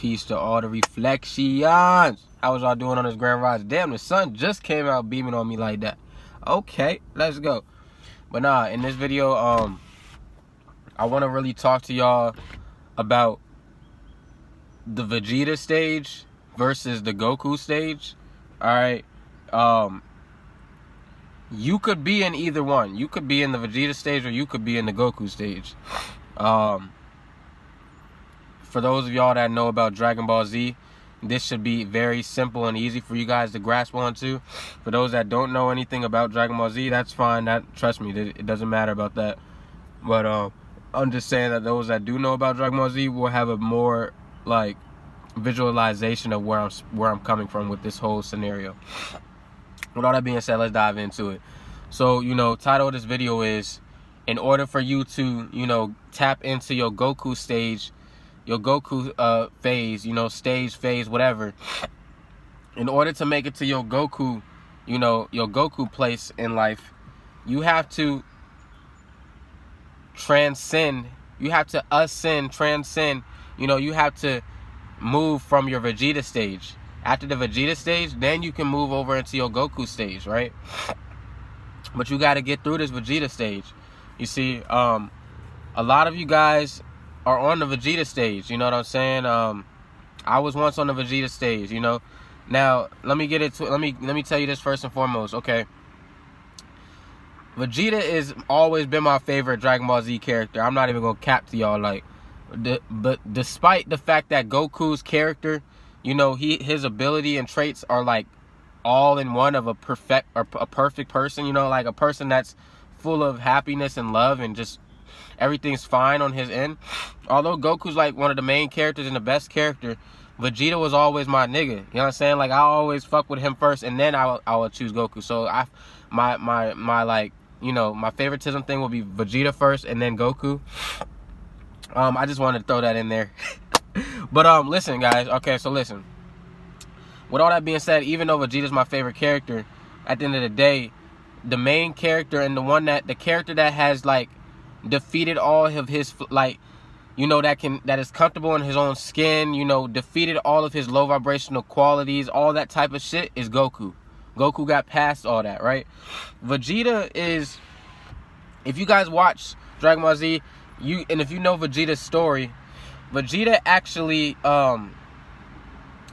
peace to all the reflections. How was y'all doing on this grand rise? Damn, the sun just came out beaming on me like that. Okay, let's go. But nah, in this video, I want to really talk to y'all about the Vegeta stage versus the Goku stage. Alright, you could be in either one. You could be in the Vegeta stage or you could be in the Goku stage. For those of y'all that know about Dragon Ball Z, this should be very simple and easy for you guys to grasp onto. For those that don't know anything about Dragon Ball Z, that's fine. Trust me, it doesn't matter about that. But I'm just saying that those that do know about Dragon Ball Z will have a more like visualization of where I'm coming from with this whole scenario. With all that being said, let's dive into it. So, title of this video is, in order for you to, tap into your Goku stage, your Goku phase, stage, phase, whatever, in order to make it to your Goku, your Goku place in life, you have to transcend, you have to transcend, you have to move from your Vegeta stage. After the Vegeta stage, then you can move over into your Goku stage, right? But you got to get through this Vegeta stage. You see, a lot of you guys are on the Vegeta stage, you know what I'm saying? I was once on the Vegeta stage, Now, let me tell you this first and foremost, okay? Vegeta has always been my favorite Dragon Ball Z character. I'm not even going to cap to y'all, but despite the fact that Goku's character, his ability and traits are like all in one of a perfect person, like a person that's full of happiness and love and just everything's fine on his end. Although Goku's like one of the main characters and the best character, Vegeta was always my nigga. You know what I'm saying? Like I always fuck with him first and then I will choose Goku. So my favoritism thing will be Vegeta first and then Goku. I just wanted to throw that in there. But listen guys, okay, so listen. With all that being said, even though Vegeta's my favorite character, at the end of the day, the main character and the character that has like defeated all of his that is comfortable in his own skin, defeated all of his low vibrational qualities, all that type of shit is Goku. Goku got past all that, right? Vegeta is, if you guys watch Dragon Ball Z, and if you know Vegeta's story, Vegeta actually,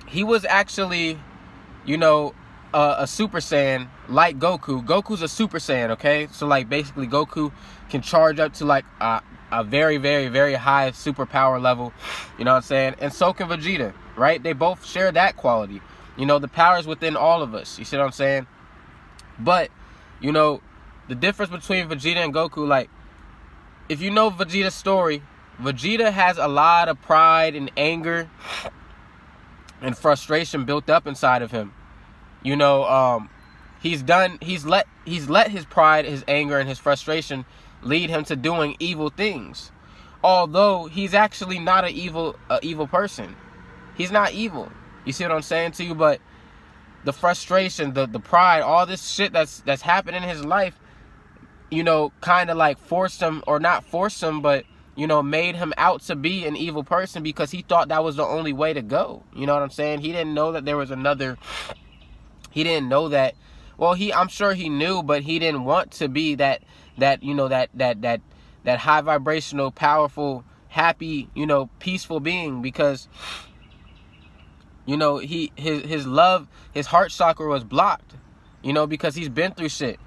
he was actually, a Super Saiyan like Goku. Goku's a Super Saiyan, okay? So, like, basically, Goku can charge up to, like, a very, very, very high superpower level. You know what I'm saying? And so can Vegeta, right? They both share that quality. The power is within all of us. You see what I'm saying? But, the difference between Vegeta and Goku, like, if you know Vegeta's story, Vegeta has a lot of pride and anger and frustration built up inside of him. He's let his pride, his anger, and his frustration lead him to doing evil things. Although he's actually not an evil person. He's not evil. You see what I'm saying to you? But the frustration, the pride, all this shit that's happened in his life, kind of like forced him, or not forced him, but made him out to be an evil person because he thought that was the only way to go. You know what I'm saying? He didn't know that there was another. He didn't know that. Well, I'm sure he knew, but he didn't want to be that high vibrational, powerful, happy, peaceful being, because his love, his heart chakra was blocked, because he's been through shit.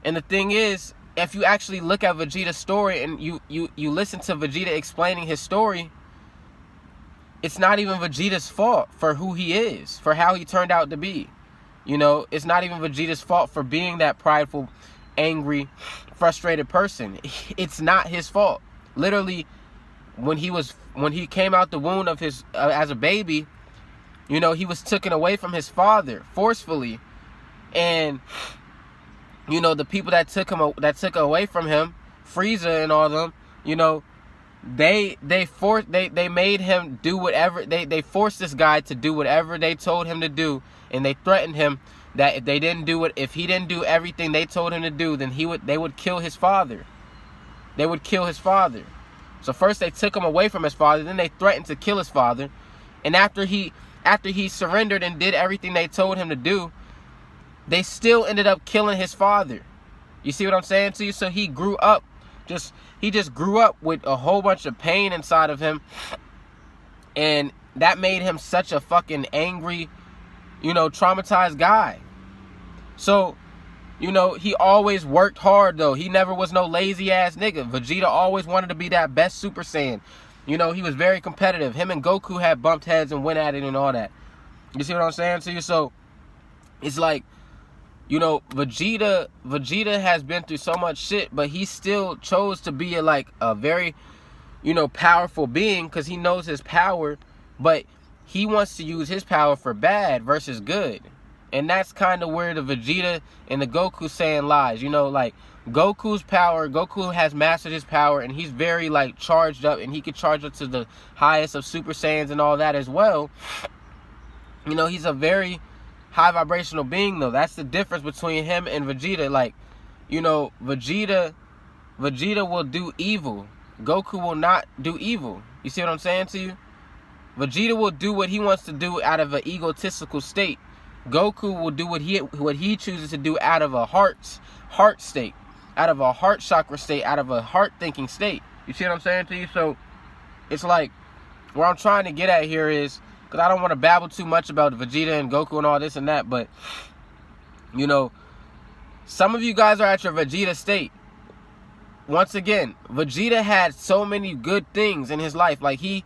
And the thing is, if you actually look at Vegeta's story and you listen to Vegeta explaining his story, it's not even Vegeta's fault for who he is, for how he turned out to be. It's not even Vegeta's fault for being that prideful, angry, frustrated person. It's not his fault. Literally, when he came out the womb of his as a baby, he was taken away from his father forcefully, and the people that took away from him, Frieza and all of them, they made him do whatever, they forced this guy to do whatever they told him to do, and they threatened him that if he didn't do everything they told him to do, then they would kill his father. So first they took him away from his father, then they threatened to kill his father, And after he surrendered and did everything they told him to do, they still ended up killing his father. You see what I'm saying to you? So he grew up, he just grew up with a whole bunch of pain inside of him. And that made him such a fucking angry, traumatized guy. So, he always worked hard, though. He never was no lazy ass nigga. Vegeta always wanted to be that best Super Saiyan. He was very competitive. Him and Goku had bumped heads and went at it and all that. You see what I'm saying to you? So, it's like, Vegeta has been through so much shit, but he still chose to be a very, powerful being, because he knows his power, but he wants to use his power for bad versus good. And that's kind of where the Vegeta and the Goku saying lies. Goku's power, Goku has mastered his power, and he's very, charged up, and he can charge up to the highest of Super Saiyans and all that as well. He's a very high vibrational being, though. That's the difference between him and Vegeta. Vegeta will do evil. Goku will not do evil. You see what I'm saying to you? Vegeta will do what he wants to do out of an egotistical state. Goku will do what he chooses to do out of a heart state, out of a heart chakra state, out of a heart thinking state. You see what I'm saying to you? So it's like, where I'm trying to get at here is, because I don't want to babble too much about Vegeta and Goku and all this and that, but some of you guys are at your Vegeta state. Once again, Vegeta had so many good things in his life. He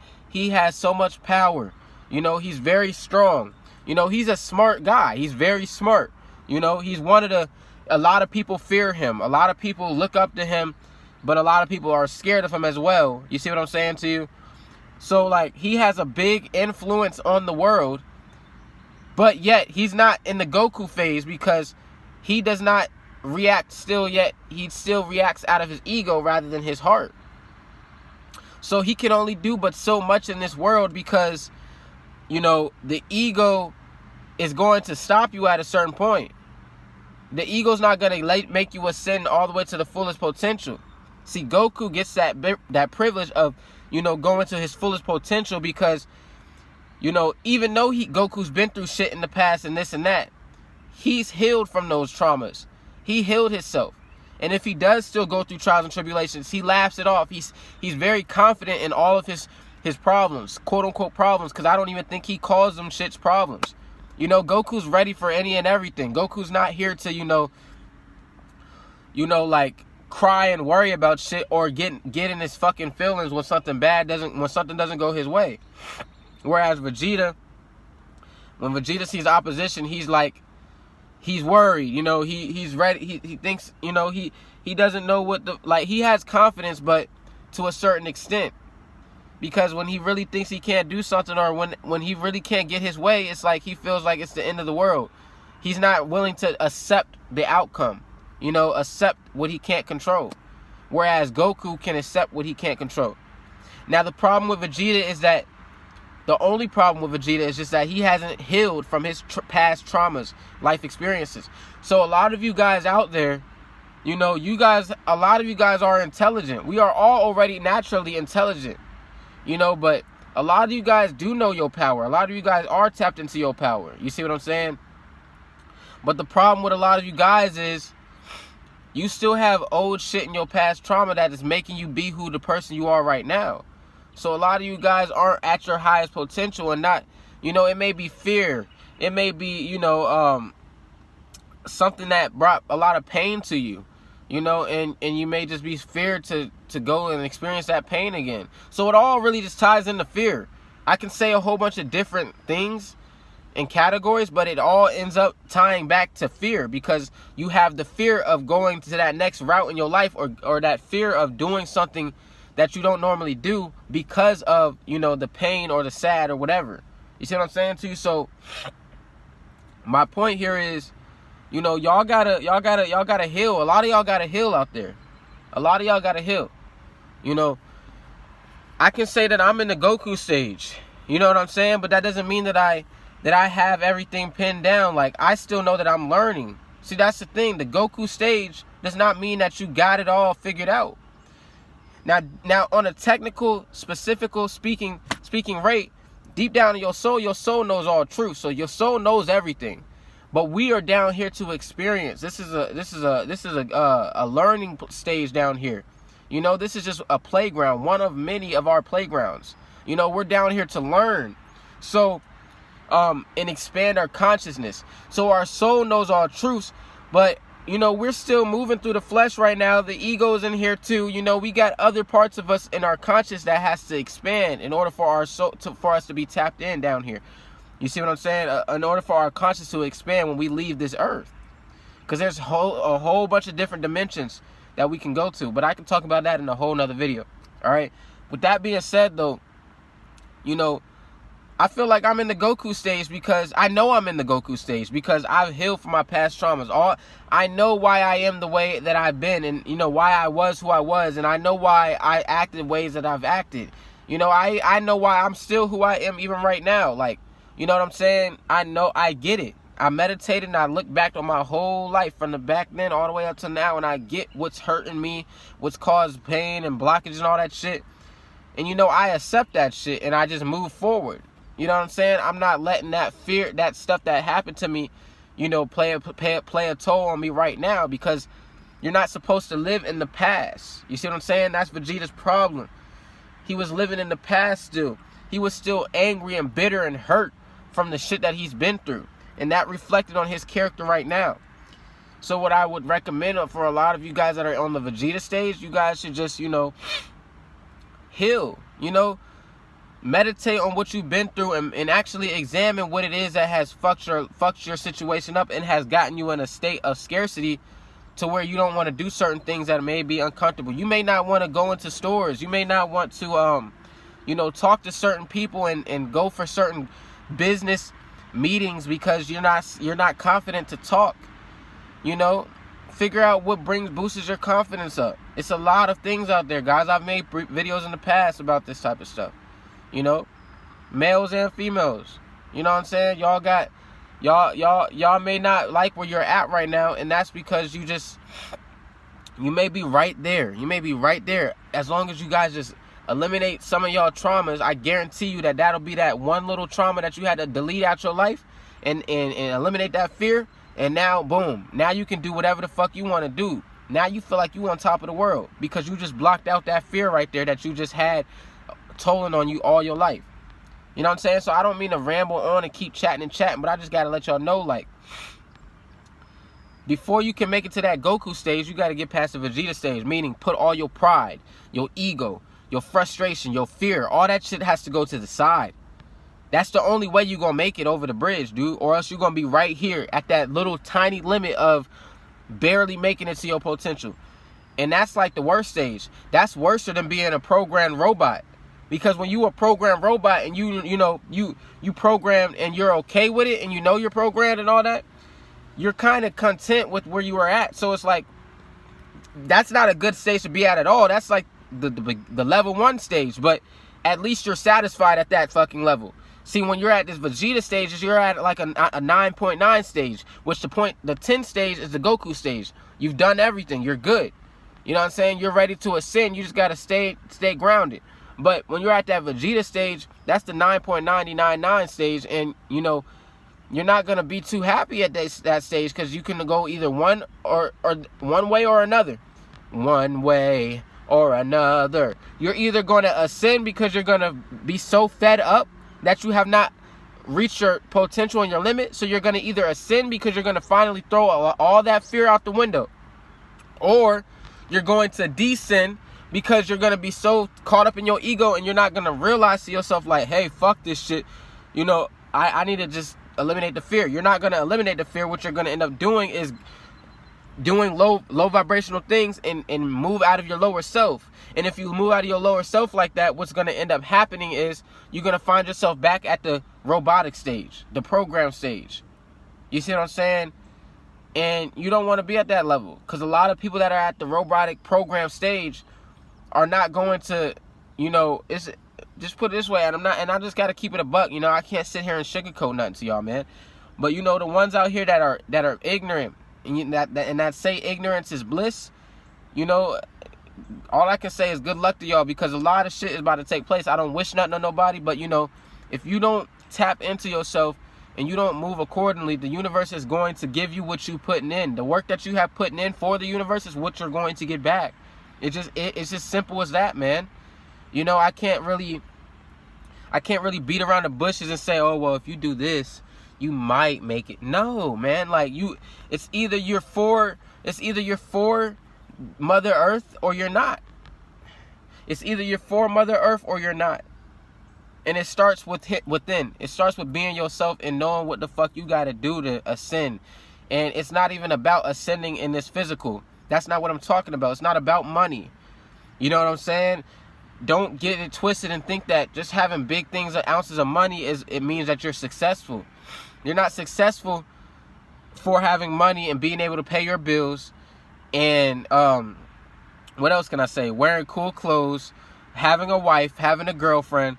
has so much power. He's very strong. He's a smart guy. He's very smart. He's a lot of people fear him. A lot of people look up to him, but a lot of people are scared of him as well. You see what I'm saying to you? So, he has a big influence on the world, but yet he's not in the Goku phase, because he does not react still yet. He still reacts out of his ego rather than his heart. So he can only do but so much in this world, because the ego is going to stop you at a certain point. The ego's not going to make you ascend all the way to the fullest potential. See, Goku gets that privilege of, going to his fullest potential, because, even though Goku's been through shit in the past and this and that, he's healed from those traumas. He healed himself. And if he does still go through trials and tribulations, he laughs it off. He's very confident in all of his problems, quote unquote problems, because I don't even think he calls them shits problems. Goku's ready for any and everything. Goku's not here to, cry and worry about shit, or get in his fucking feelings when something doesn't go his way. Whereas Vegeta, when Vegeta sees opposition, he's worried. He's ready. He thinks, he doesn't know what he has confidence, but to a certain extent. Because when he really thinks he can't do something, or when he really can't get his way, it's like he feels like it's the end of the world. He's not willing to accept the outcome. Accept what he can't control. Whereas Goku can accept what he can't control. Now, the problem with Vegeta is that, the only problem with Vegeta is just that he hasn't healed from his past traumas, life experiences. So a lot of you guys out there, a lot of you guys are intelligent. We are all already naturally intelligent. But a lot of you guys do know your power. A lot of you guys are tapped into your power. You see what I'm saying? But the problem with a lot of you guys is, you still have old shit in your past trauma that is making you be who the person you are right now. So a lot of you guys aren't at your highest potential, and not, it may be fear. It may be, something that brought a lot of pain to you, and you may just be feared to go and experience that pain again. So it all really just ties into fear. I can say a whole bunch of different things and categories, but it all ends up tying back to fear, because you have the fear of going to that next route in your life, or that fear of doing something that you don't normally do because of, the pain or the sad or whatever. You see what I'm saying to you? So my point here is, y'all gotta heal. A lot of y'all gotta heal out there. A lot of y'all gotta heal. I can say that I'm in the Goku stage. You know what I'm saying? But that doesn't mean that I have everything pinned down. I still know that I'm learning. See, that's the thing. The Goku stage does not mean that you got it all figured out. Now on a technical, specific speaking rate, Deep down in your soul knows all truth. So your soul knows everything. But we are down here to experience. This is a learning stage down here. You know, this is just a playground, one of many of our playgrounds. You know, we're down here to learn. So, and expand our consciousness. So our soul knows all truths, but you know, we're still moving through the flesh right now. The ego's in here too. You know, we got other parts of us in our conscious that has to expand in order for our soul for us to be tapped in down here. You see what I'm saying? In order for our conscious to expand when we leave this earth, because there's a whole bunch of different dimensions that we can go to. But I can talk about that in a whole nother video. All right. With that being said, though, you know, I feel like I'm in the Goku stage because I know I'm in the Goku stage because I've healed from my past traumas. I know why I am the way that I've been, and you know why I was who I was, and I know why I acted ways that I've acted. You know, I know why I'm still who I am even right now. Like, you know what I'm saying? I know, I get it. I meditated and I look back on my whole life from the back then all the way up to now, and I get what's hurting me, what's caused pain and blockage and all that shit. And you know, I accept that shit and I just move forward. You know what I'm saying? I'm not letting that fear, that stuff that happened to me, you know, play a toll on me right now, because you're not supposed to live in the past. You see what I'm saying? That's Vegeta's problem. He was living in the past still. He was still angry and bitter and hurt from the shit that he's been through. And that reflected on his character right now. So what I would recommend for a lot of you guys that are on the Vegeta stage, you guys should just, you know, heal, you know, meditate on what you've been through and actually examine what it is that has fucked your situation up and has gotten you in a state of scarcity to where you don't want to do certain things that may be uncomfortable. You may not want to go into stores. You may not want to, you know, talk to certain people and go for certain business meetings because you're not confident to talk. You know, figure out what boosts your confidence up. It's a lot of things out there, guys. I've made videos in the past about this type of stuff. You know, males and females. You know what I'm saying? Y'all may not like where you're at right now, and that's because you may be right there. You may be right there. As long as you guys just eliminate some of y'all traumas, I guarantee you that'll be that one little trauma that you had to delete out your life and eliminate that fear. And now, boom, now you can do whatever the fuck you want to do. Now you feel like you on top of the world because you just blocked out that fear right there that you just had tolling on you all your life. You know what I'm saying? So I don't mean to ramble on and keep chatting, but I just got to let y'all know, like, before you can make it to that Goku stage, you got to get past the Vegeta stage, meaning put all your pride, your ego, your frustration, your fear, all that shit has to go to the side. That's the only way you're going to make it over the bridge, dude, or else you're going to be right here at that little tiny limit of barely making it to your potential. And that's like the worst stage. That's worse than being a programmed robot. Because when you a programmed robot and you programmed and you're okay with it and you know you're programmed and all that, you're kind of content with where you are at. So it's like, that's not a good stage to be at all. That's like the level 1 stage, but at least you're satisfied at that fucking level. See, when you're at this Vegeta stage, you're at like a 9.9 stage, which the 10 stage is the Goku stage. You've done everything. You're good. You know what I'm saying? You're ready to ascend. You just got to stay grounded. But when you're at that Vegeta stage, that's the 9.999 stage, and you know you're not gonna be too happy at that stage because you can go either one way or another. One way or another. You're either gonna ascend because you're gonna be so fed up that you have not reached your potential and your limit. So you're gonna either ascend because you're gonna finally throw all that fear out the window, or you're going to descend because you're going to be so caught up in your ego and you're not going to realize to yourself like, hey, fuck this shit. You know, I need to just eliminate the fear. You're not going to eliminate the fear. What you're going to end up doing is doing low vibrational things and move out of your lower self. And if you move out of your lower self like that, what's going to end up happening is you're going to find yourself back at the robotic stage, the program stage. You see what I'm saying? And you don't want to be at that level because a lot of people that are at the robotic program stage are not going to, you know, it's just put it this way, and I just got to keep it a buck. You know, I can't sit here and sugarcoat nothing to y'all, man. But you know, the ones out here that are ignorant and that say ignorance is bliss, you know, all I can say is good luck to y'all because a lot of shit is about to take place. I don't wish nothing on nobody, but you know, If you don't tap into yourself and you don't move accordingly, the universe is going to give you what you putting in. The work that you have putting in for the universe is what you're going to get back. It's just simple as that, man. You know, I can't really beat around the bushes and say, oh, well, if you do this, you might make it. No, man. Like, it's either you're for Mother Earth or you're not. It's either you're for Mother Earth or you're not. And it starts within. It starts with being yourself and knowing what the fuck you got to do to ascend. And it's not even about ascending in this physical. That's not what I'm talking about. It's not about money. You know what I'm saying? Don't get it twisted and think that just having big things or ounces of money it means that you're successful. You're not successful for having money and being able to pay your bills and what else can I say? Wearing cool clothes, having a wife, having a girlfriend,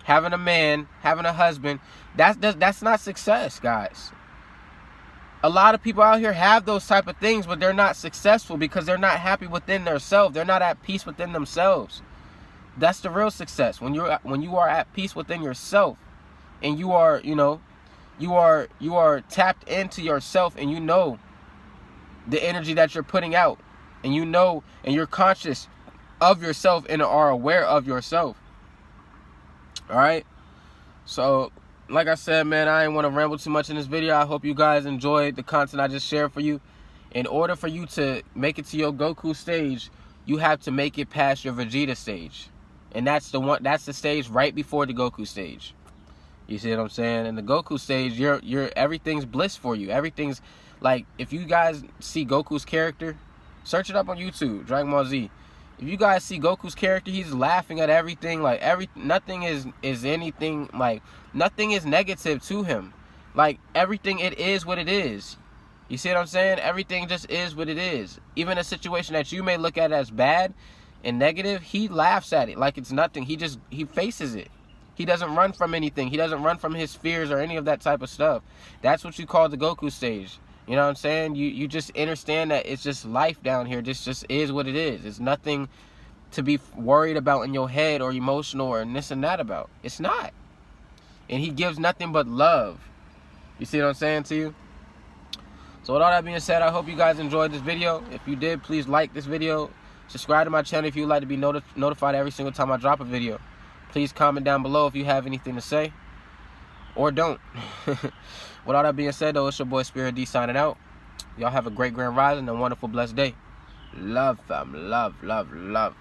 having a man, having a husband. That's not success, guys. A lot of people out here have those type of things, but they're not successful because they're not happy within themselves. They're not at peace within themselves. That's the real success. When you are at peace within yourself, and you are, you know, you are tapped into yourself, and you know the energy that you're putting out, and you know, and you're conscious of yourself and are aware of yourself. All right. So, like I said, man, I didn't want to ramble too much in this video. I hope you guys enjoyed the content I just shared for you. In order for you to make it to your Goku stage, you have to make it past your Vegeta stage. And that's the stage right before the Goku stage. You see what I'm saying? In the Goku stage, you're everything's bliss for you. Everything's like, if you guys see Goku's character, search it up on YouTube, Dragon Ball Z. If you guys see Goku's character, he's laughing at everything. Like, nothing is anything, like, nothing is negative to him. Like, everything, it is what it is. You see what I'm saying? Everything just is what it is. Even a situation that you may look at as bad and negative, he laughs at it like it's nothing. He faces it. He doesn't run from anything. He doesn't run from his fears or any of that type of stuff. That's what you call the Goku stage. You know what I'm saying? You just understand that it's just life down here. This just is what it is. It's nothing to be worried about in your head or emotional or this and that about. It's not. And he gives nothing but love. You see what I'm saying to you? So with all that being said, I hope you guys enjoyed this video. If you did, please like this video. Subscribe to my channel if you'd like to be notified every single time I drop a video. Please comment down below if you have anything to say. Or don't. With all that being said, though, it's your boy Spirit D signing out. Y'all have a great grand rising and a wonderful blessed day. Love, fam. Love, love, love.